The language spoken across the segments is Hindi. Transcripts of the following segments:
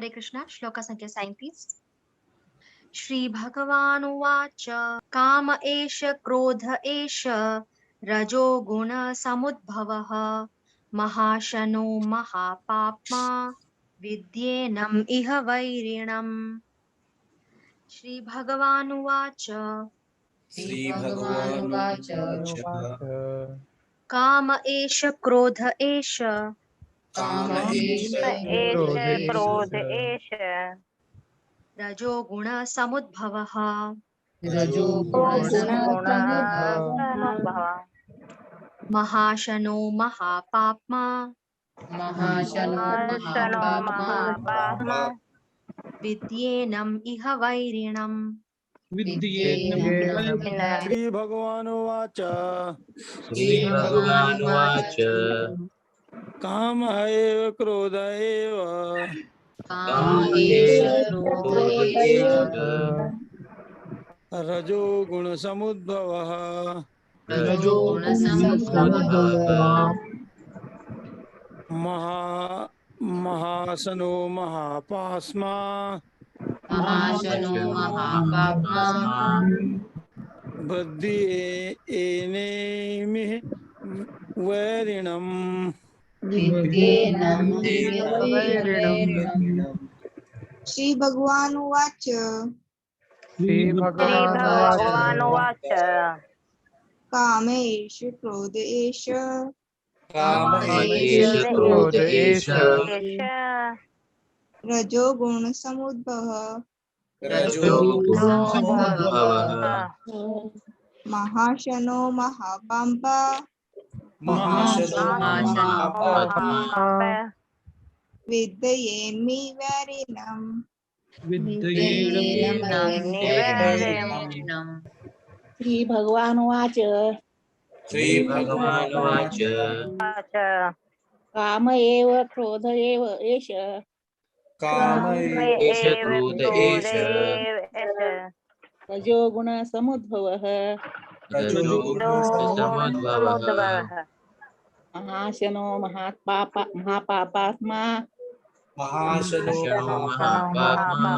हरे कृष्णा। श्लोक संख्या 37। श्री भगवानुवाच काम एष क्रोध एष रजो गुण समुद्भवः महाशनो महापाप्मा विद्येनम् इह वैरिणम्। श्री भगवानुवाच श्रीभगवानुवाच काम एष क्रोध एष काम एष क्रोध एष रजो गुण समुद्भवः रजो गुणसमुद्भवः महाशनो महापाप्मा महाशनो शनो महापाप्मा महापाप्मा विद्येनम् इह वैरिणम्। श्री भगवानुवाच श्रीभगवानुवाच काम एव क्रोध एव काम एष क्रोध एष रजो गुण समुद्भवः रजो गुणसमुद्भवः महाशनो महापास्मा महाशनो महापाप्मा बुद्धि एनेमिः वैरिणम्। विद्येनं श्री भगवानुवाच श्रीभगवानुवाच कामेष क्रोध एष काम एष क्रोध एष एष रजो गुण समुद्भवः रजो गुणसमुद्भवः महाशनो महापाप्मा महाशनो महापाप्मा विद्येमि वैरिणम्। श्री भगवानुवाच श्रीभगवानुवाच काम एव क्रोध एव एष काम एष क्रोध एष रजो गुण समुद्भवः रजो गुणसमुद्भवः महाशनो महापापात्मा महाशनो महापाप्मा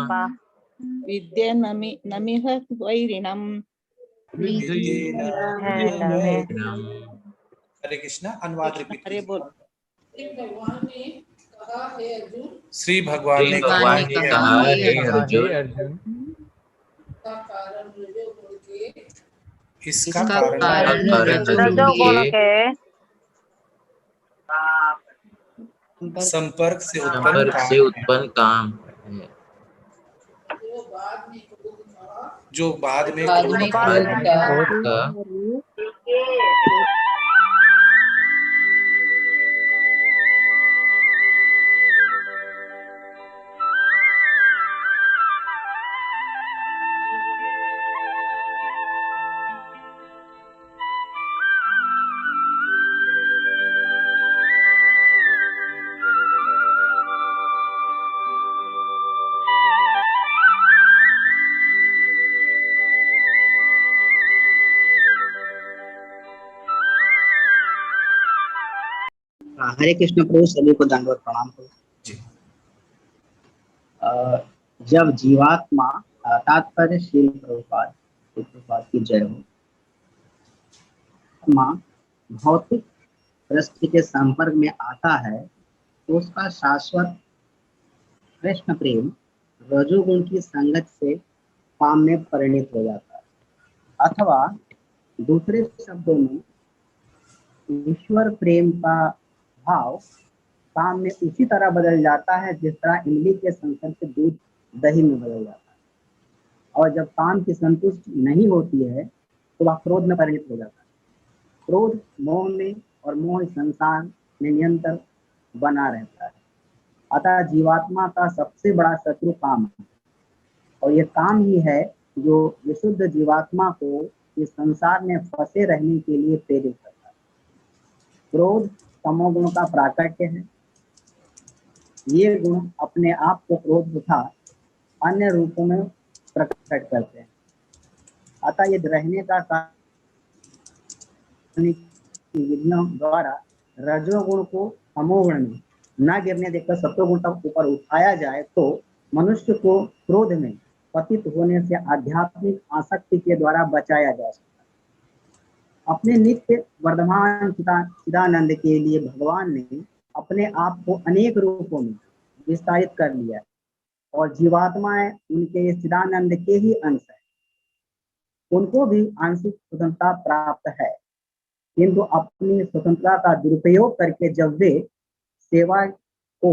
विद्येनमिह वैरिणम्। हरे कृष्णा। अनुवाद रिपीट हरे बोल। श्री भगवान ने कहा हे अर्जुन इसका कारण रजोगुण के संपर्क से उत्पन्न काम है जो बाद में क्रोध का हरे कृष्ण प्रभु, सभी को दंडवत प्रणाम करो। जब जीवात्मा तात्पर्य श्री प्रभुपाद की जय हो, आत्मा भौतिक दृष्टि के संपर्क में आता है तो उसका शाश्वत कृष्ण प्रेम रजोगुण की संगत से काम में परिणित हो जाता है, अथवा दूसरे शब्दों में ईश्वर प्रेम का भाव काम में उसी तरह बदल जाता है जिस तरह इमली के संकट से दूध दही में बदल जाता है। और जब काम की संतुष्टि नहीं होती है तो वह क्रोध में परिणित हो जाता है। क्रोध मोह में और मोह संसार में नियंत्रण बना रहता है। अतः जीवात्मा का सबसे बड़ा शत्रु काम है, और ये काम ही है जो विशुद्ध जीवात्मा को इस संसार में फंसे रहने के लिए प्रेरित करता है। क्रोध तमोगुण का प्राकट्य है। ये गुण अपने आप को क्रोध तथा अन्य रूपों में प्रकट करते हैं। अतः ये रहने का कारण विधियों द्वारा रजोगुण को तमोगुण में न गिरने देकर सत्वगुण तक ऊपर उठाया जाए तो मनुष्य को क्रोध में पतित होने से आध्यात्मिक आसक्ति के द्वारा बचाया जा सकता है। अपने नित्य वर्धमान चिदानंद के लिए भगवान ने अपने आप को अनेक रूपों में विस्तारित कर लिया है और जीवात्माएं उनके चिदानंद के ही अंश है। उनको भी आंशिक स्वतंत्रता प्राप्त है, किंतु अपनी स्वतंत्रता का दुरुपयोग करके जब वे सेवा को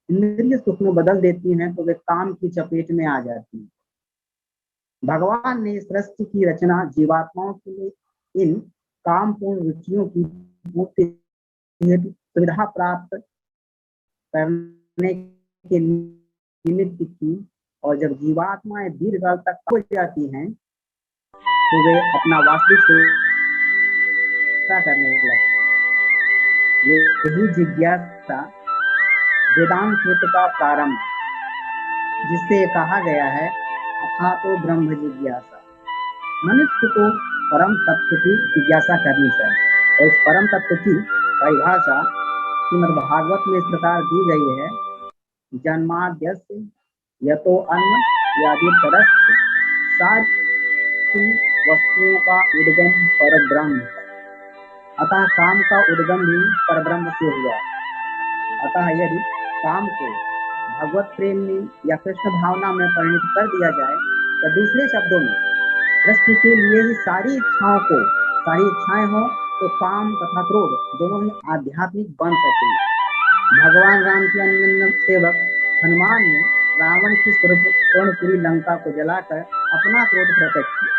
इंद्रिय सुख में बदल देती हैं तो वे काम की चपेट में आ जाती हैं। भगवान ने सृष्टि की रचना जीवात्माओं के लिए इन कामपूर्ण रुचियों की पूर्ति हेतु सुविधा प्राप्त करने के निमित्त की, और जब जीवात्माएं दीर्घकाल तक हो जाती हैं तो वे अपना वास्तविक सेवा करने लगते। यही जिज्ञासा वेदांत सूत्र का प्रारंभ, जिससे कहा गया है अथा तो ब्रह्म जिज्ञासा। मनुष्य को परम तत्व की जिज्ञासा करनी चाहिए और इस परम तत्व की परिभाषा श्रीमद्भागवत में इस प्रकार दी गई है, जन्माद्यस्य यतो अन्य यादि तरस्य सारी वस्तुओं का उद्गम पर ब्रह्म है। अतः काम का उद्गम भी पर ब्रह्म से हुआ। अतः यदि काम को भगवत प्रेम में या कृष्ण भावना में परिणित कर दिया जाए, या दूसरे शब्दों में कृष्ण के लिए ही सारी इच्छाएं हो, तो काम तथा क्रोध दोनों ही आध्यात्मिक बन सकेंगे। भगवान राम के अन्य सेवक हनुमान ने रावण की स्वर्णपुरी लंका को जलाकर अपना क्रोध प्रकट किया,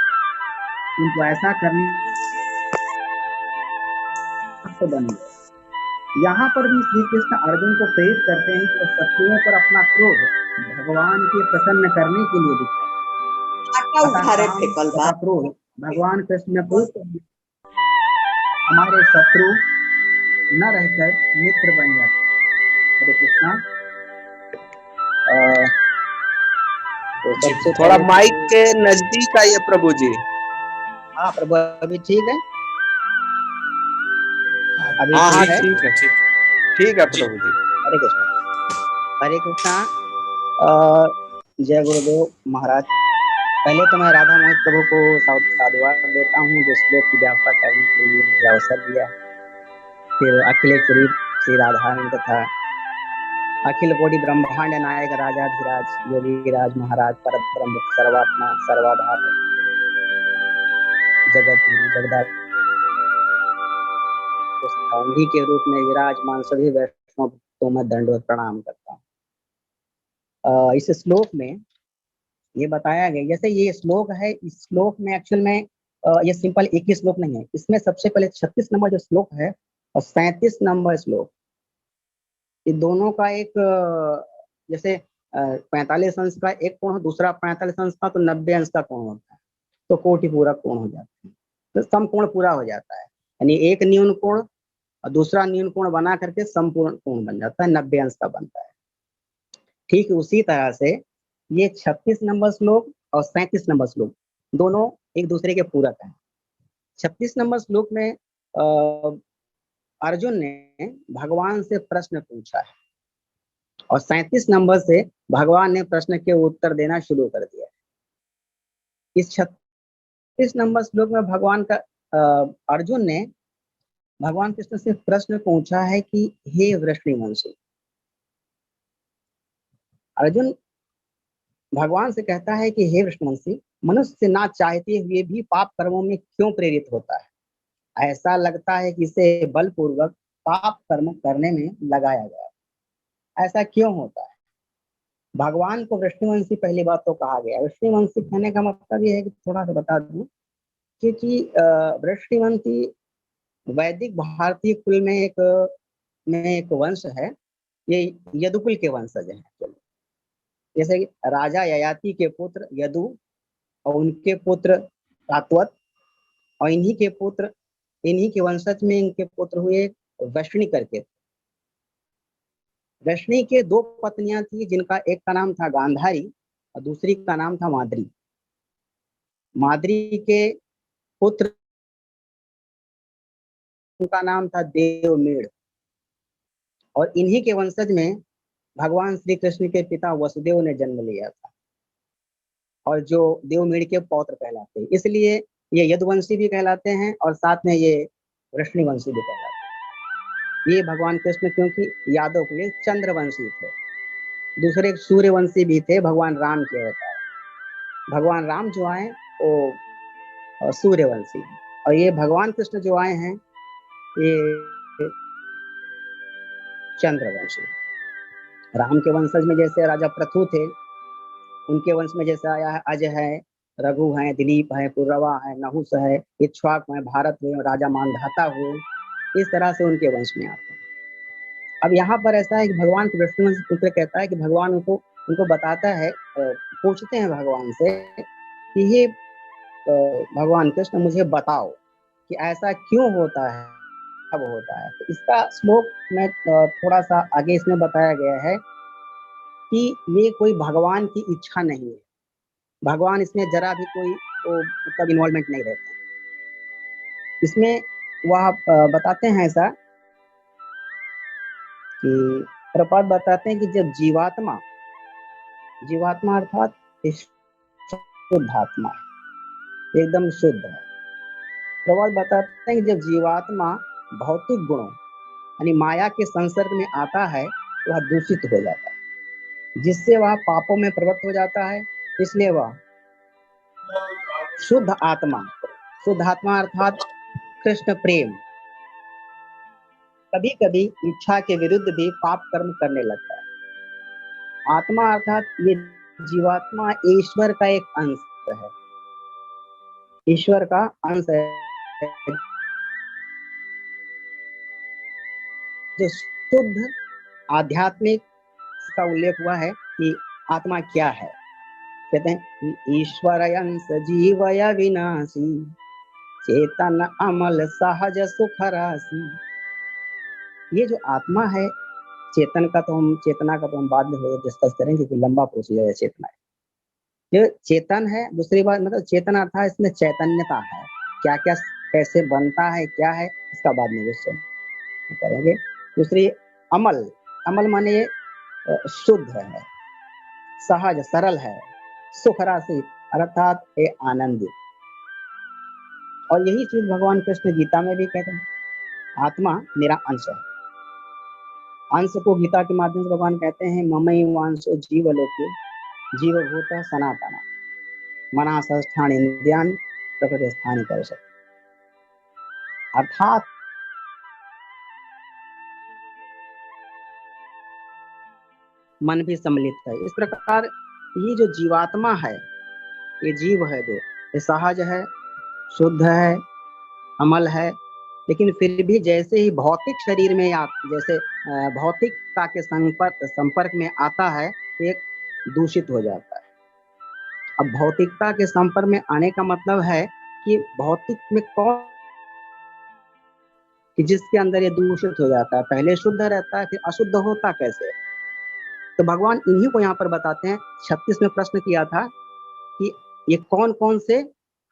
किंतु ऐसा करने तो बन गए। यहाँ पर भी श्री कृष्ण अर्जुन को प्रेरित करते हैं कि वो शत्रुओं पर अपना क्रोध भगवान के प्रसन्न करने के लिए दिखाए। क्रोध भगवान कृष्ण ने हमारे शत्रु न रहकर मित्र बन जाते। हरे कृष्णा। तो थोड़ा माइक के नजदीक आइए प्रभु जी। हाँ प्रभु, अभी ठीक है? अभी हाँ ठीक है? ठीक है प्रभु जी। हरे कृष्णा। हरे कृष्णा। जय गुरुदेव महाराज। पहले तो मैं राधा मोहित प्रभु को साधुवाद देता हूँ जो श्लोक की व्याख्या करने के लिए मुझे अवसर दिया। फिर अखिलेश्वरी श्री राधारानी तथा अखिल कोटि ब्रह्मांड नायक राजाधिराज योगीराज महाराज परब्रह्म सर्वात्मा सर्वाधार जगत जगदाधार उन्हीं के रूप में विराजमान सभी वैष्णव को मैं दंडवत प्रणाम करता हूँ। इस श्लोक में ये बताया गया, जैसे ये श्लोक है, इस श्लोक में एक्चुअल में ये सिंपल एक ही श्लोक नहीं है। इसमें सबसे पहले 36 नंबर जो श्लोक है और 37 नंबर श्लोक, ये दोनों का एक जैसे 45 अंश का एक कोण, दूसरा 45 अंश का, तो 90 अंश का कोण होता है, तो कोटि पूरा कोण हो जाता है, तो समकोण पूरा हो जाता है। यानी एक न्यून कोण और दूसरा न्यून कोण बना करके संपूर्ण कोण बन जाता है, 90 अंश का बनता है। ठीक उसी तरह से ये 36 नंबर श्लोक और 37 नंबर श्लोक दोनों एक दूसरे के पूरक हैं। 36 नंबर श्लोक में अर्जुन ने भगवान से प्रश्न पूछा है और 37 नंबर से भगवान ने प्रश्न के उत्तर देना शुरू कर दिया है। इस 36 नंबर श्लोक में भगवान का अर्जुन ने भगवान कृष्ण से प्रश्न पूछा है कि हे वृष्णिवंशी। अर्जुन भगवान से कहता है कि हे वृष्णिवंशी, मनुष्य ना चाहते हुए भी पाप कर्मों में क्यों प्रेरित होता है? ऐसा लगता है कि इसे बलपूर्वक पाप कर्म करने में लगाया गया। ऐसा क्यों होता है? भगवान को वृष्णिवंशी पहली बात तो कहा गया। वृष्णिवंशी कहने का मतलब ये है कि थोड़ा सा बता दूं, क्योंकि वृष्णिवंशी वैदिक भारतीय कुल में एक वंश है। ये यदुकुल के वंशज हैं। जैसे राजा ययाति के पुत्र यदु और उनके पुत्र सात्वत, और इन्हीं के वंशज में इनके पुत्र हुए वैष्णी करके। वैष्णी के दो पत्नियां थी, जिनका एक का नाम था गांधारी और दूसरी का नाम था माद्री। माद्री के पुत्र उनका नाम था देवमेड़ और इन्हीं के वंशज में भगवान श्री कृष्ण के पिता वसुदेव ने जन्म लिया था, और जो देवमीड़ के पौत्र कहलाते हैं, इसलिए ये यदुवंशी भी कहलाते हैं और साथ में ये वृष्णिवंशी भी कहलाते हैं। ये भगवान कृष्ण क्योंकि यादव के लिए चंद्रवंशी थे। दूसरे सूर्यवंशी भी थे, भगवान राम के अवतार। भगवान राम जो आए वो सूर्यवंशी, और ये भगवान कृष्ण जो आए हैं ये चंद्रवंशी। राम के वंशज में जैसे राजा पृथु थे, उनके वंश में जैसे आया है अजय है, रघु है, दिलीप है, पुरवा है, नहुस है, इक्ष्वाकु है, भारत हुए, राजा मानधाता हुए, इस तरह से उनके वंश में आते हैं। अब यहाँ पर ऐसा है कि भगवान विष्णु पुत्र कहता है कि भगवान उनको बताता है, पूछते हैं भगवान से कि ये भगवान कृष्ण मुझे बताओ कि ऐसा क्यों होता है, कब होता है। तो इसका श्लोक में थोड़ा सा आगे इसमें बताया गया है कि ये कोई भगवान की इच्छा नहीं है, भगवान इसमें जरा भी कोई मतलब इन्वॉल्वमेंट नहीं रहता। इसमें वह बताते हैं ऐसा कि प्रपात बताते हैं कि जब जीवात्मा अर्थात शुद्ध आत्मा एकदम शुद्ध है। प्रवाद बताते हैं कि जब जीवात्मा भौतिक गुणों यानी माया के संसर्ग में आता है तो वह दूषित हो जाता है, जिससे वह पापों में प्रवृत्त हो जाता है। इसलिए वह शुद्ध आत्मा अर्थात कृष्ण प्रेम कभी कभी इच्छा के विरुद्ध भी पाप कर्म करने लगता है। आत्मा अर्थात ये जीवात्मा ईश्वर का एक अंश है, ईश्वर का अंश है। जो शुद्ध आध्यात्मिक का उल्लेख हुआ है कि आत्मा क्या है, कहते हैं ईश्वर अंश जीवय विनाशी चेतन अमल सहज सुख राशि। ये जो आत्मा है, चेतना का तो हम बाद में डिस्कस करेंगे क्योंकि लंबा प्रोसीजर है चेतना है। जो चेतन है, दूसरी बात मतलब चेतन अर्थात इसमें चैतन्यता है, क्या क्या कैसे बनता है क्या है इसका बाद में क्वेश्चन करेंगे। दूसरी अमल माने ये शुद्ध है, सहज सरल है, सुख राशि अर्थात ये आनंदित। और यही चीज भगवान कृष्ण गीता में भी कहते हैं, आत्मा मेरा अंश है। अंश को गीता के माध्यम से भगवान कहते हैं ममई वांशो जीवलोके जीवभूत सनातना मना संस्थान इंद्रियान प्रकृति स्थानी कर सकते, अर्थात मन भी सम्मिलित है। इस प्रकार ये जो जीवात्मा है, ये जीव है जो ये सहज है, शुद्ध है, अमल है, लेकिन फिर भी जैसे ही भौतिक शरीर में जैसे भौतिकता के संपर्क में आता है तो एक दूषित हो जाता है। अब भौतिकता के संपर्क में आने का मतलब है कि भौतिक में कौन कि जिसके अंदर ये दूषित हो जाता है, पहले शुद्ध रहता है फिर अशुद्ध होता कैसे। तो भगवान इन्हीं को यहाँ पर बताते हैं। 36 में प्रश्न किया था कि ये कौन कौन से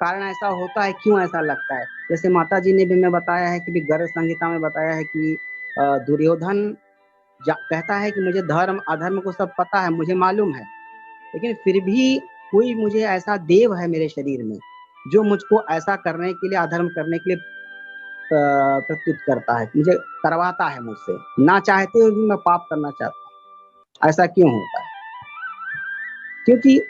कारण ऐसा होता है, क्यों ऐसा लगता है। जैसे माता जी ने भी मैं बताया है कि गर्ग संहिता में बताया है कि दुर्योधन कहता है कि मुझे धर्म अधर्म को सब पता है, मुझे मालूम है, लेकिन फिर भी कोई मुझे ऐसा देव है मेरे शरीर में जो मुझको ऐसा करने के लिए, अधर्म करने के लिए प्रत्युत करता है, मुझे करवाता है मुझसे, ना चाहते हुए भी मैं पाप करना चाहता हूँ। ऐसा क्यों होता है? क्योंकि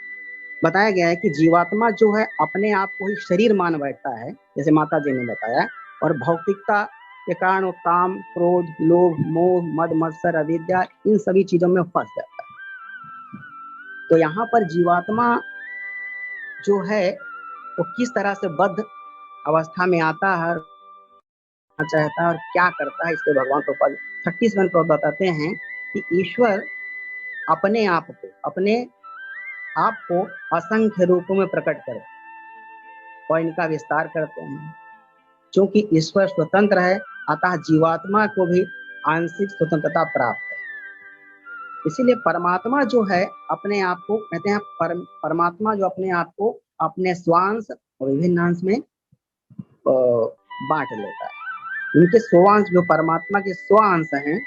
बताया गया है कि जीवात्मा जो है अपने आप को ही शरीर मान बैठता है, जैसे माता जी ने बताया, और भौतिकता के कारण वो काम, क्रोध, लोभ, मोह, मद मत्सर, अविद्या इन सभी चीजों में फंस जाता है। तो यहाँ पर जीवात्मा जो है वो किस तरह से बद्ध अवस्था में आता है, चाहता है और क्या करता है, इसके भगवान प्रभुपाद 36वें पद बताते हैं कि ईश्वर अपने आप को असंख्य रूपों में प्रकट करते हैं और इनका विस्तार करते हैं। क्योंकि ईश्वर स्वतंत्र है, अतः जीवात्मा को भी आंशिक स्वतंत्रता प्राप्त है। इसीलिए परमात्मा जो है अपने आप को कहते हैं परमात्मा जो अपने आप को अपने स्वांश और विभिन्न अंश में बांट लेता है। इनके स्वांश जो परमात्मा के स्वांश हैं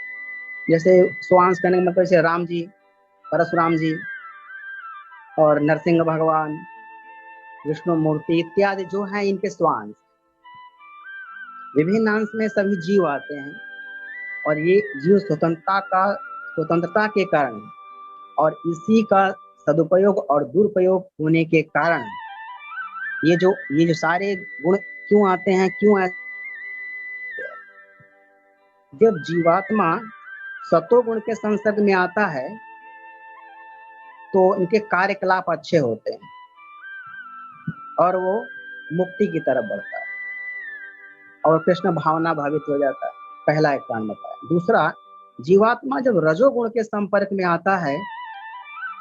जैसे स्वांश करने का मतलब जैसे राम जी, परशुराम जी और नरसिंह भगवान, विष्णु मूर्ति इत्यादि जो है इनके स्वांश। विभिन्न अंश में सभी जीव आते हैं और ये जीव स्वतंत्रता के कारण और इसी का सदुपयोग और दुरुपयोग होने के कारण ये जो सारे गुण क्यों आते हैं, क्यों जब जीवात्मा सत्वगुण के संसर्ग में आता है तो इनके कार्यकलाप अच्छे होते हैं और वो मुक्ति की तरफ बढ़ता है और कृष्ण भावना भावित हो जाता है। पहला एक कारण बताया। दूसरा, जीवात्मा जब रजोगुण के संपर्क में आता है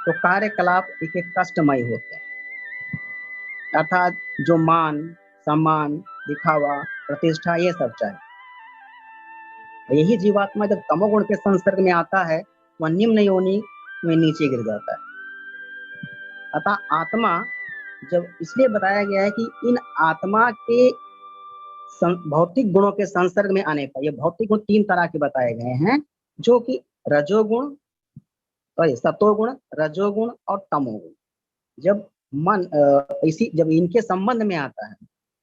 तो कार्यकलाप एक कष्टमय होते हैं, अर्थात जो मान सम्मान दिखावा प्रतिष्ठा ये सब चाहिए। यही जीवात्मा जब तमोगुण के संसर्ग में आता है वह निम्न योनि में नीचे गिर जाता है। अतः आत्मा जब इसलिए बताया गया है कि इन आत्मा के भौतिक गुणों के संसर्ग में आने पर, ये भौतिक गुण 3 तरह के बताए गए हैं, जो कि रजोगुण, सतोगुण, रजोगुण और तमोगुण। जब मन जब इनके संबंध में आता है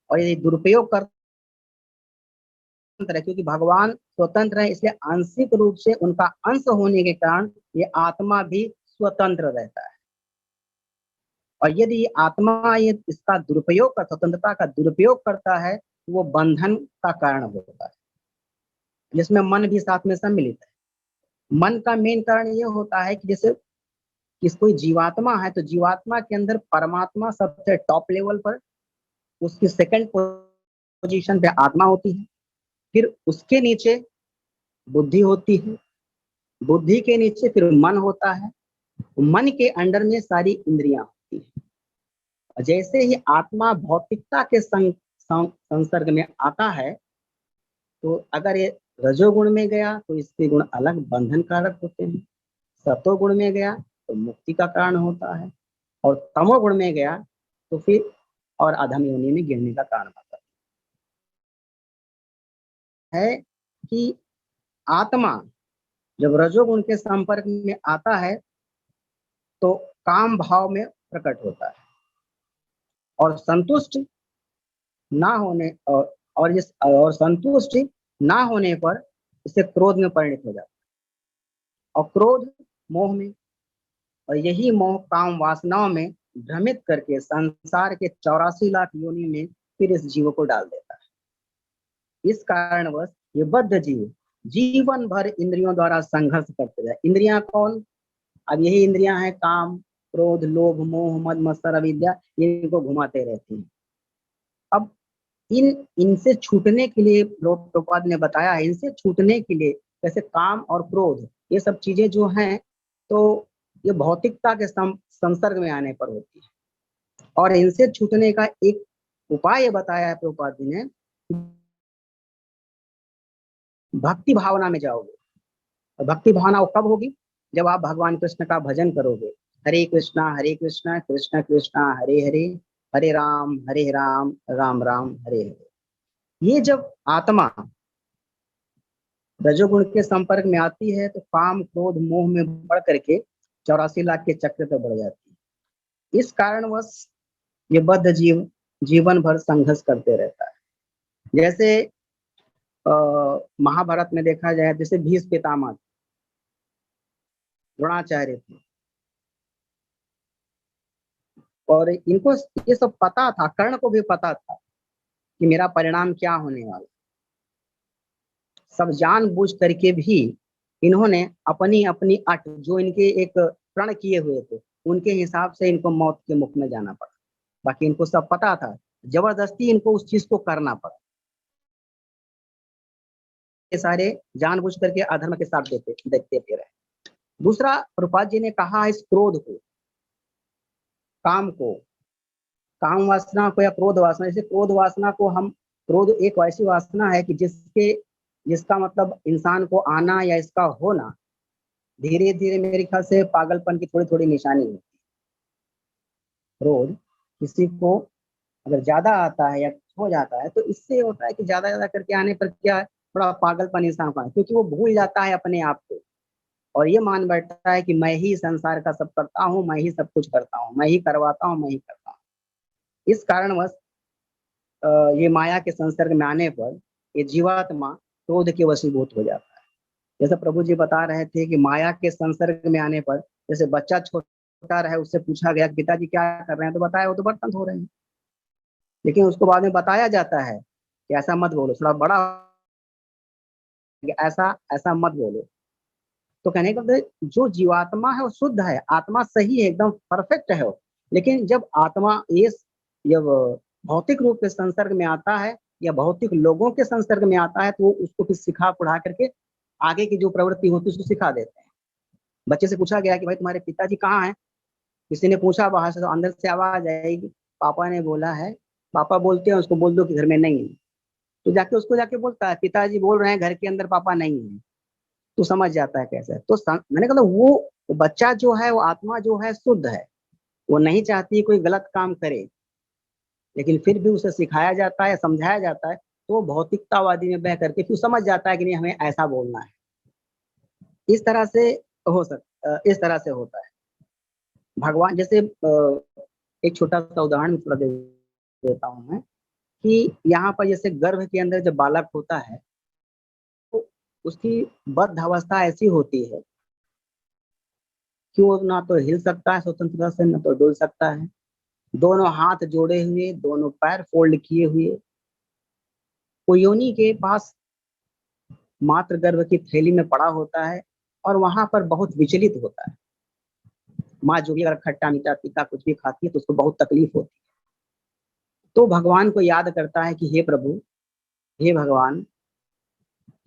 और यदि दुरुपयोग कर, क्योंकि भगवान स्वतंत्र है इसलिए आंशिक रूप से उनका अंश होने के कारण ये आत्मा भी स्वतंत्र रहता है। और यदि आत्मा ये इसका दुरुपयोग कर, स्वतंत्रता का दुरुपयोग करता है, वो बंधन का कारण होता है, जिसमें मन भी साथ में सम्मिलित है। मन का मेन कारण ये होता है कि जैसे कोई जीवात्मा है तो जीवात्मा के अंदर परमात्मा सबसे टॉप लेवल पर, उसकी सेकंड पोजीशन पे आत्मा होती है, फिर उसके नीचे बुद्धि होती है, बुद्धि के नीचे फिर मन होता है, मन के अंडर में सारी इंद्रियां होती है। जैसे ही आत्मा भौतिकता के संसर्ग में आता है तो अगर ये रजोगुण में गया तो इसके गुण अलग बंधन कारक होते हैं, सतोगुण में गया तो मुक्ति का कारण होता है, और तमोगुण में गया तो फिर और अधम योनि में गिरने का कारण होता है। कि आत्मा जब रजोगुण के संपर्क में आता है तो काम भाव में प्रकट होता है और संतुष्ट ना होने और संतुष्ट ना होने पर इसे क्रोध में परिणत हो जाता है, और क्रोध मोह में, और यही मोह काम वासनाओं में भ्रमित करके संसार के 84 लाख योनि में फिर इस जीव को डाल देता है। इस कारणवश ये बद्ध जीव जीवन भर इंद्रियों द्वारा संघर्ष करते रहे। इंद्रियां कौन? अब यही इंद्रियां हैं काम क्रोध लोभ मोह मद मत्सर अविद्या, इनको घुमाते रहती हैं। अब इनसे छूटने के लिए प्रभुपाद ने बताया है, इनसे छूटने के लिए जैसे काम और क्रोध ये सब चीजें जो हैं तो ये भौतिकता के संसर्ग में आने पर होती है, और इनसे छूटने का एक उपाय बताया है प्रभुपाद जी ने, भक्ति भावना में जाओगे। और भक्ति भावना वो कब होगी? जब आप भगवान कृष्ण का भजन करोगे, हरे कृष्णा कृष्ण कृष्ण हरे हरे, हरे राम राम राम हरे हरे। ये जब आत्मा रजोगुण के संपर्क में आती है तो काम क्रोध मोह में बढ़ करके 84 लाख के चक्र पे बढ़ जाती है। इस कारणवश ये बद्ध जीव जीवन भर संघर्ष करते रहता है। जैसे महाभारत में देखा जाए, जैसे भीष्म पितामह द्रोणाचार्य थे, और इनको ये सब पता था, कर्ण को भी पता था कि मेरा परिणाम क्या होने वाला। सब जानबूझ करके भी इन्होंने अपनी अपनी अट, जो इनके एक प्रण किए हुए थे, उनके हिसाब से इनको मौत के मुख में जाना पड़ा। बाकी इनको सब पता था, जबरदस्ती इनको उस चीज को करना पड़ा। ये सारे जानबूझ करके अधर्म के साथ देखते रहे। दूसरा, प्रभुपाद जी ने कहा इस क्रोध को, काम को, काम वासना को या क्रोध वासना, जैसे क्रोध वासना को हम, क्रोध एक ऐसी वासना है कि जिसका मतलब इंसान को आना या इसका होना धीरे धीरे मेरे ख्याल से पागलपन की थोड़ी थोड़ी निशानी होती है। क्रोध किसी को अगर ज्यादा आता है या हो जाता है तो इससे होता है कि ज्यादा करके आने पर क्या है, थोड़ा पागलपन इंसान का, क्योंकि वो भूल जाता है अपने आप को और ये मान बैठता है कि मैं ही संसार का सब करता हूँ, मैं ही सब कुछ करता हूँ, मैं ही करवाता हूँ, मैं ही करता हूँ। इस कारणवश ये माया के संसर्ग में आने पर ये जीवात्मा क्रोध के वशीभूत हो जाता है। जैसे प्रभु जी बता रहे थे कि माया के संसर्ग में आने पर, जैसे बच्चा छोटा रहे, उससे पूछा गया कि पिताजी क्या कर रहे हैं, तो बताया वो तो बर्तन धो रहे हैं। लेकिन उसको बाद में बताया जाता है कि ऐसा मत बोलो, थोड़ा बड़ा ऐसा ऐसा मत बोलो। तो कहने का मतलब जो जीवात्मा है वो शुद्ध है, आत्मा सही है, एकदम परफेक्ट है वो। लेकिन जब आत्मा ये जब भौतिक रूप के संसर्ग में आता है या भौतिक लोगों के संसर्ग में आता है, तो वो उसको फिर सिखा पढ़ा करके आगे की जो प्रवृत्ति होती है उसको सिखा देते हैं। बच्चे से पूछा गया कि भाई तुम्हारे पिताजी कहाँ हैं, किसी ने पूछा बाहर से, तो अंदर से आवाज आएगी, पापा ने बोला है। पापा बोलते हैं, उसको बोल दो कि घर में नहीं है। तो जाके उसको जाके बोलता है पिताजी बोल रहे हैं घर के अंदर पापा नहीं है, तो समझ जाता है कैसे। तो मैंने कहा वो बच्चा जो है, वो आत्मा जो है शुद्ध है, वो नहीं चाहती कोई गलत काम करे, लेकिन फिर भी उसे सिखाया जाता है, समझाया जाता है, तो वो भौतिकतावादी में बह करके फिर समझ जाता है कि नहीं हमें ऐसा बोलना है। इस तरह से इस तरह से होता है। भगवान जैसे एक छोटा सा उदाहरण थोड़ा दे देता हूँ मैं, कि यहाँ पर जैसे गर्भ के अंदर जब बालक होता है तो उसकी बद्ध अवस्था ऐसी होती है कि वो ना तो हिल सकता है स्वतंत्रता से, ना तो डोल सकता है। दोनों हाथ जोड़े हुए, दोनों पैर फोल्ड किए हुए, वो योनि के पास मात्र गर्भ की थैली में पड़ा होता है और वहां पर बहुत विचलित होता है। माँ जो भी अगर खट्टा मीठा तीखा कुछ भी खाती है तो उसको बहुत तकलीफ होती है। तो भगवान को याद करता है कि हे प्रभु, हे भगवान,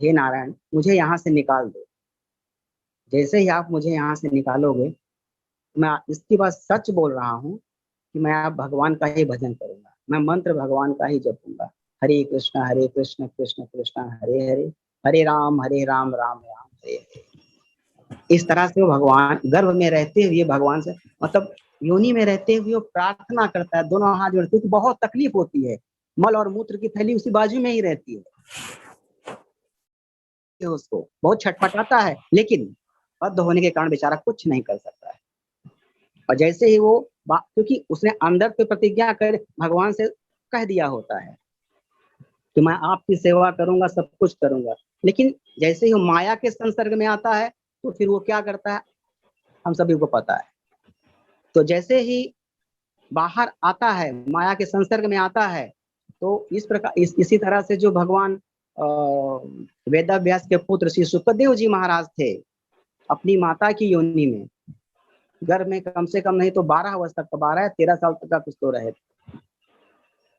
हे नारायण, मुझे यहाँ से निकाल दो। जैसे ही आप मुझे यहाँ से निकालोगे, मैं इसकी बात सच बोल रहा हूँ कि मैं आप भगवान का ही भजन करूंगा, मैं मंत्र भगवान का ही जपूंगा। हरे कृष्ण कृष्ण कृष्ण हरे हरे, हरे राम राम राम हरे हरे। इस तरह से वो भगवान गर्भ में रहते हुए भगवान से, मतलब योनि में रहते हुए वो प्रार्थना करता है, दोनों हाथ जोड़ते, क्योंकि बहुत तकलीफ होती है। मल और मूत्र की थैली उसी बाजू में ही रहती है, उसको बहुत छटपटाता है, लेकिन बद्ध होने के कारण बेचारा कुछ नहीं कर सकता है। और जैसे ही वो क्योंकि उसने अंदर पे प्रतिज्ञा कर भगवान से कह दिया होता है कि मैं आपकी सेवा करूंगा, सब कुछ करूंगा, लेकिन जैसे ही वो माया के संसर्ग में आता है तो फिर वो क्या करता है, हम सभी को पता है। तो जैसे ही बाहर आता है, माया के संसर्ग में आता है, तो इस प्रकार इसी तरह से जो भगवान वेदव्यास के पुत्र श्री सुखदेव जी महाराज थे, अपनी माता की योनि में गर्भ में कम से कम नहीं तो 12 वर्ष तक, 12-13 साल तक का कुछ तो रहे।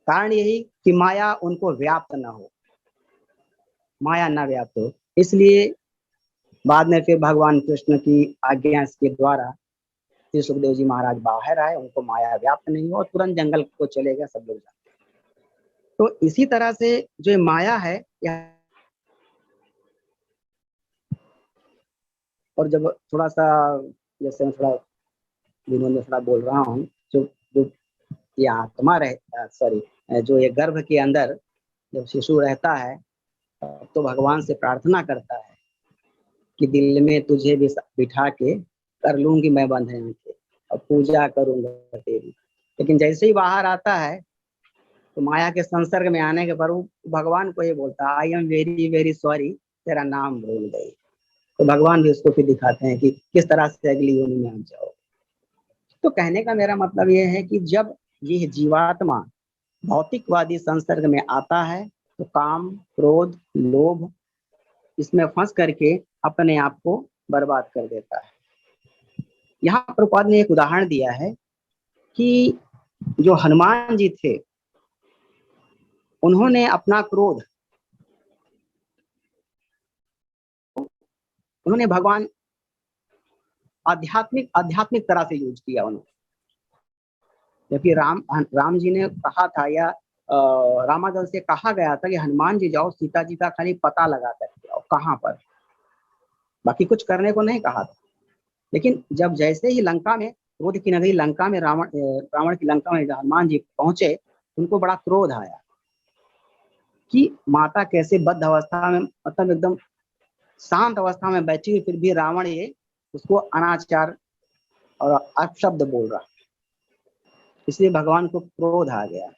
कारण यही कि माया उनको व्याप्त न हो, माया न व्याप्त हो, इसलिए बाद में फिर भगवान कृष्ण की आज्ञा के द्वारा श्री सुखदेव जी महाराज बाहर आए, उनको माया व्याप्त नहीं हो और तुरंत जंगल को चले गए, सब लोग जानते हैं। तो इसी तरह से जो माया है, और जब थोड़ा सा जैसे मैं थोड़ा दिनों में थोड़ा बोल रहा हूँ, जो जो ये आत्मा जो ये गर्भ के अंदर जब शिशु रहता है तो भगवान से प्रार्थना करता है कि दिल में तुझे बिठा के कर लूंगी मैं बंधन के और पूजा करूंगा तेरी। लेकिन जैसे ही बाहर आता है तो माया के संसर्ग में आने के पर भगवान को ये बोलता है, I am very very sorry, तेरा नाम भूल गई। तो भगवान भी उसको फिर दिखाते हैं कि किस तरह से अगली योनि में आप जाओ। तो कहने का मेरा मतलब ये है कि जब ये जीवात्मा भौतिकवादी संसर्ग में आता है तो काम, क्रोध, लोभ इसमें फंस करके अपने आप को बर्बाद कर देता है। यहाँ प्रभुपाद ने एक उदाहरण दिया है कि जो हनुमान जी थे, उन्होंने अपना क्रोध उन्होंने भगवान आध्यात्मिक तरह से यूज किया उन्होंने। जबकि राम जी ने कहा था, या रामादल से कहा गया था कि हनुमान जी जाओ, सीता जी का खाली पता लगा करके आओ कहाँ पर, बाकी कुछ करने को नहीं कहा था। लेकिन जब जैसे ही लंका में, क्रोध की नगरी लंका में, रावण की लंका में हनुमान जी पहुंचे, उनको बड़ा क्रोध आया कि माता कैसे बद्ध अवस्था में, मतलब एकदम शांत अवस्था में बैठी हुई, फिर भी रावण ये उसको अनाचार और अपशब्द बोल रहा, इसलिए भगवान को क्रोध आ गया।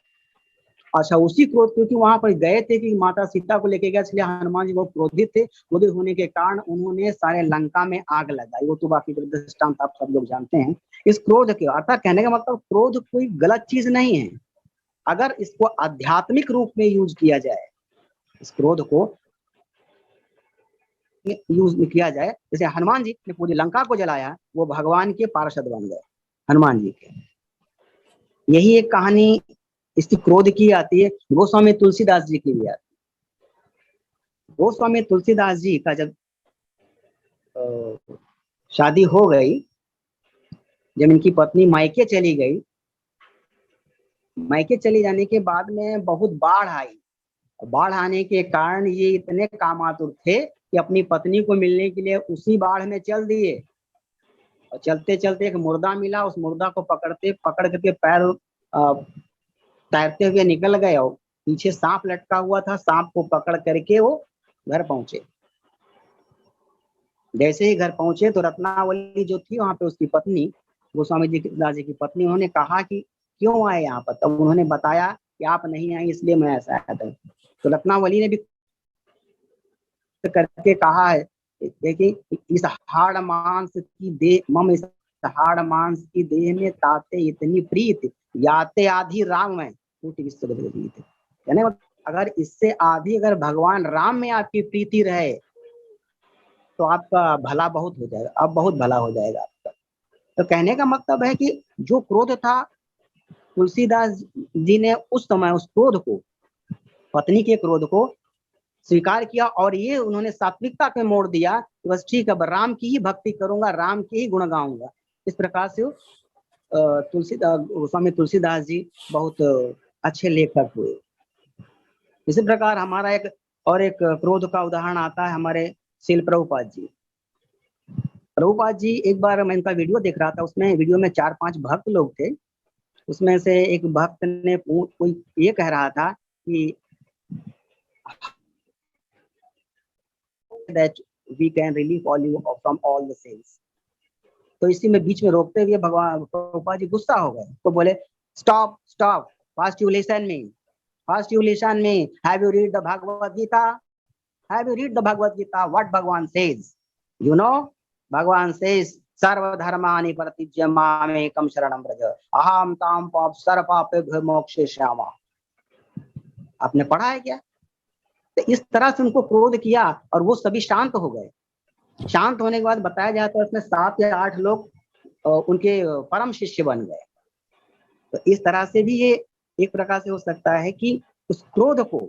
अच्छा, उसी क्रोध, क्योंकि वहां पर गए थे कि माता सीता को लेके गए, इसलिए हनुमान जी बहुत क्रोधित थे। क्रोधित होने के कारण उन्होंने सारे लंका में आग लगाई। वो तो बाकी दृष्टांत आप सब लोग जानते हैं। इस क्रोध के अर्थात कहने का मतलब क्रोध कोई गलत चीज नहीं है, अगर इसको आध्यात्मिक रूप में यूज किया जाए, इस क्रोध को यूज किया जाए। जैसे हनुमान जी ने पूरी लंका को जलाया, वो भगवान के पार्षद बन गए हनुमान जी के। यही एक कहानी इसकी क्रोध की आती है, गोस्वामी तुलसीदास जी की भी आती है। गोस्वामी तुलसीदास जी का जब शादी हो गई, जब इनकी पत्नी मायके चली गई, मायके चली जाने के बाद में बहुत बाढ़ आई। बाढ़ आने के कारण ये इतने कामातुर थे कि अपनी पत्नी को मिलने के लिए उसी बाढ़ में चल दिए। और चलते चलते एक मुर्दा मिला, उस मुर्दा को पकड़ करके पैर तैरते हुए निकल गए, और पीछे सांप लटका हुआ था, सांप को पकड़ करके वो घर पहुंचे। जैसे ही घर पहुंचे तो रत्नावली जो थी वहां पे, उसकी पत्नी, गोस्वामी जी की पत्नी, उन्होंने कहा कि क्यों आए यहाँ पर। तब उन्होंने बताया कि आप नहीं आए इसलिए मैं ऐसा आया था। तो रत्नावली ने भी करके कहा है कि इस हाड़ मांस की देह मम, इस हाड़ मांस की देह में ताते इतनी प्रीत, याते आधी राम में टूटी विश्व। यानी अगर इससे आधी अगर भगवान राम में आपकी प्रीति रहे तो आपका भला बहुत हो जाएगा, अब बहुत भला हो जाएगा आपका। तो कहने का मतलब है कि जो क्रोध था, तुलसीदास जी ने उस समय उस क्रोध को, पत्नी के क्रोध को स्वीकार किया, और ये उन्होंने सात्विकता पे मोड़ दिया कि बस ठीक है, राम की ही भक्ति करूंगा, राम के ही गुण गाऊंगा। इस प्रकार से गोस्वामी तुलसीदास जी बहुत अच्छे लेखक हुए। इसी प्रकार हमारा एक क्रोध का उदाहरण आता है हमारे श्रील प्रभुपाद जी। प्रभुपाद जी, एक बार मैं इनका वीडियो देख रहा था, उसमें वीडियो में 4-5 भक्त लोग थे। उसमें से एक भक्त ने कोई ये कह रहा था कि that we can relieve all you from all the sins। तो इसी में बीच में रोकते हुए भगवान प्रभुपाद जी गुस्सा हो गए, तो बोले stop stop, first you listen me, first you listen me, have you read the Bhagavad Gita, have you read the Bhagavad Gita, what Bhagwan says, you know, Bhagwan says सर्वधर्मानि परित्यज्य मामेकं शरणं व्रज, अहम ताम पाप सर्व पापेभ्यो मोक्षयिष्यामि। आपने पढ़ा है क्या? तो इस तरह से उनको क्रोध किया और वो सभी शांत हो गए। शांत होने के बाद बताया जाता है उसमें 7 या 8 लोग उनके परम शिष्य बन गए। तो इस तरह से भी ये एक प्रकार से हो सकता है कि उस क्रोध को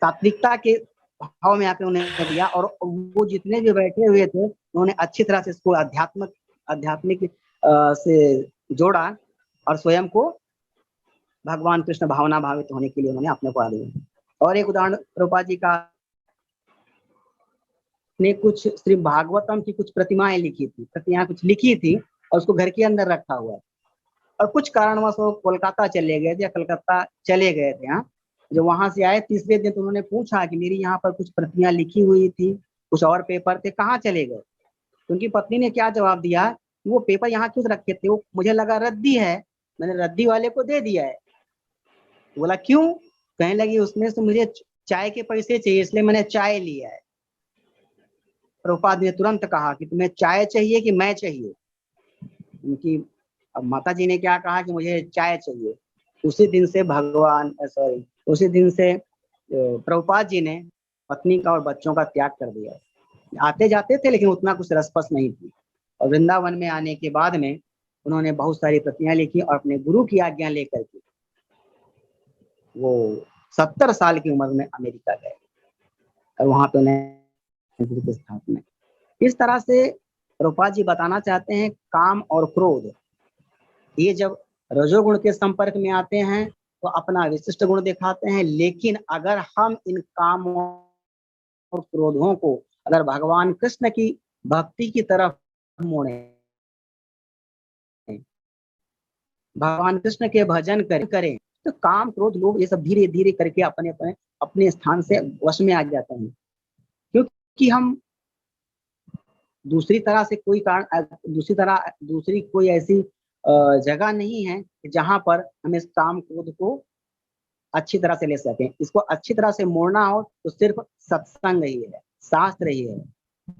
सात्विकता के भाव में आके उन्होंने दिया, और वो जितने भी बैठे हुए थे उन्होंने अच्छी तरह से इसको आध्यात्मिक से जोड़ा, और स्वयं को भगवान कृष्ण भावना भावित होने के लिए उन्होंने अपने को दिया। और एक उदाहरण प्रभुपाद जी का ने कुछ श्री भागवतम की कुछ प्रतिमाएं लिखी थी, प्रतियां कुछ लिखी थी, और उसको घर के अंदर रखा हुआ। और कुछ कारणवश वो कोलकाता चले गए थे या कलकत्ता चले गए थे। हाँ, जब वहां से आए तीसरे दिन तो उन्होंने पूछा कि मेरी यहाँ पर कुछ प्रतियां लिखी हुई थी, कुछ और पेपर थे, कहाँ चले गए? तो उनकी पत्नी ने क्या जवाब दिया, वो पेपर यहाँ क्यों रखे थे? वो मुझे लगा रद्दी है, मैंने रद्दी वाले को दे दिया है। बोला क्यों? कहने लगी उसमें से मुझे चाय के पैसे चाहिए, इसलिए मैंने चाय लिया है। प्रभुपाद ने तुरंत कहा कि तुम्हें चाय चाहिए कि मैं चाहिए? उनकी माता जी ने क्या कहा कि मुझे चाय चाहिए। उसी दिन से उसी दिन से प्रभुपाद जी ने पत्नी का और बच्चों का त्याग कर दिया। आते जाते थे लेकिन उतना कुछ रसपस नहीं थी। और वृंदावन में आने के बाद में उन्होंने बहुत सारी प्रतियां लिखी और अपने गुरु की आज्ञा लेकर के वो 70 साल की उम्र में अमेरिका गए और वहां पे उन्हें गुरु की स्थापना। इस तरह से प्रभुपाद जी बताना चाहते हैं काम और क्रोध ये जब रजोगुण के संपर्क में आते हैं तो अपना विशिष्ट गुण दिखाते हैं, लेकिन अगर हम इन काम और क्रोधों को अगर भगवान कृष्ण की भक्ति की तरफ मोड़े, भगवान कृष्ण के भजन करें तो काम क्रोध लोभ ये सब धीरे धीरे करके अपने स्थान से वश में आ जाते हैं। क्योंकि हम दूसरी तरह से कोई कारण दूसरी कोई ऐसी जगह नहीं है जहां पर हम इस काम क्रोध को अच्छी तरह से ले सकें। इसको अच्छी तरह से मोड़ना हो तो सिर्फ सत्संग ही है, शास्त्र ही है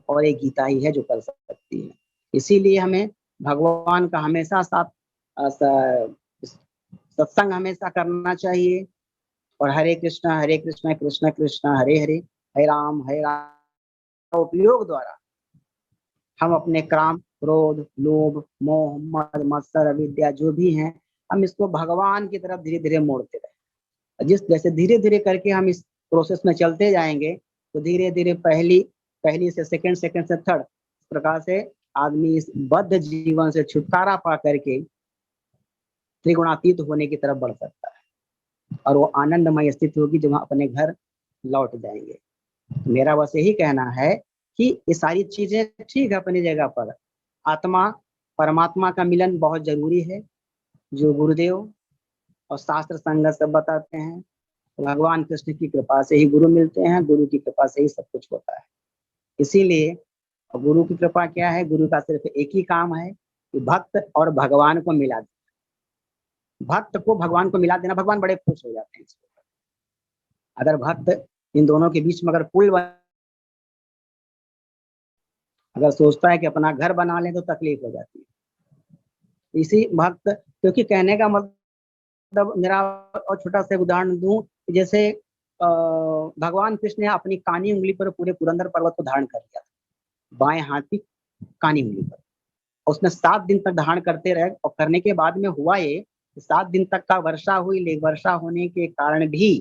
और एक गीता ही है जो कर सकती है। इसीलिए हमें भगवान का हमेशा साथ सत्संग हमेशा करना चाहिए और हरे कृष्णा कृष्ण कृष्ण हरे हरे हरे राम का उपयोग द्वारा हम अपने काम क्रोध लोभ मोह मद मत्सर अविद्या जो भी हैं हम इसको भगवान की तरफ धीरे धीरे मोड़ते रहे। जैसे धीरे धीरे करके हम इस प्रोसेस में चलते जाएंगे तो धीरे धीरे पहली से सेकंड से थर्ड, इस प्रकार से आदमी इस बद्ध जीवन से छुटकारा पा करके त्रिगुणातीत होने की तरफ बढ़ सकता है और वो आनंदमय स्थिति होगी जब हम अपने घर लौट जाएंगे। तो मेरा बस यही कहना है कि ये सारी चीजें ठीक है अपनी जगह पर, आत्मा परमात्मा का मिलन बहुत जरूरी है जो गुरुदेव और शास्त्र संगत सब बताते हैं। भगवान कृष्ण की कृपा से ही गुरु मिलते हैं, गुरु की कृपा से ही सब कुछ होता है। इसीलिए गुरु की कृपा क्या है, गुरु का सिर्फ एक ही काम है कि भक्त और भगवान को मिला देना। भक्त को भगवान को मिला देना, भगवान बड़े खुश हो जाते हैं इसके ऊपर। अगर भक्त इन दोनों के बीच में अगर पुल अगर सोचता है कि अपना घर बना ले तो तकलीफ हो जाती है। इसी भक्त, क्योंकि कहने का मतलब मेरा और छोटा सा उदाहरण दूं, जैसे भगवान कृष्ण ने अपनी कानी उंगली पर पूरे पुरंदर पर्वत को धारण कर लिया, बाएं हाथ की कानी उंगली पर। उसने 7 दिन तक धारण करते रहे और करने के बाद में हुआ ये 7 दिन तक का वर्षा हुई, लेकिन वर्षा होने के कारण भी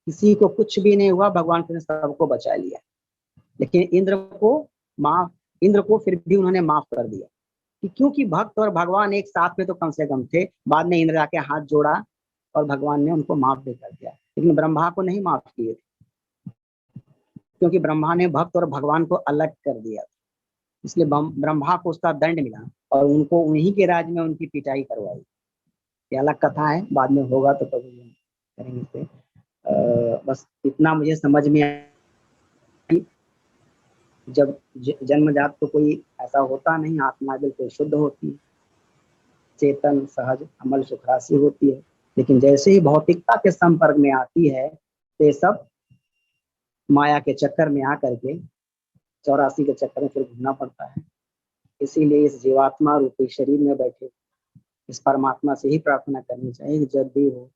किसी को कुछ भी नहीं हुआ, भगवान कृष्ण सबको बचा लिया। लेकिन इंद्र को फिर भी उन्होंने माफ कर दिया कि क्योंकि भक्त और भगवान एक साथ में तो कम से कम थे। बाद में इंद्र जाके हाथ जोड़ा और भगवान ने उनको माफ भी कर दिया, लेकिन ब्रह्मा को नहीं माफ किए थे क्योंकि ब्रह्मा ने भक्त और भगवान को अलग कर दिया, इसलिए ब्रह्मा को उसका दंड मिला और उनको उन्हीं के राज में उनकी पिटाई करवाई। ये अलग कथा है, बाद में होगा तो कभी करेंगे इसे। बस इतना मुझे समझ में आई, जब जन्मजात तो कोई ऐसा होता नहीं, आत्मा बिल्कुल शुद्ध होती है, चेतन सहज अमल सुखराशि होती है। लेकिन जैसे ही भौतिकता के संपर्क में आती है तो ये सब माया के चक्कर में आकर के 84 के चक्कर में फिर घूमना पड़ता है। इसीलिए इस जीवात्मा रूपी शरीर में बैठे इस परमात्मा से ही प्रार्थना करनी चाहिए कि जब भी हो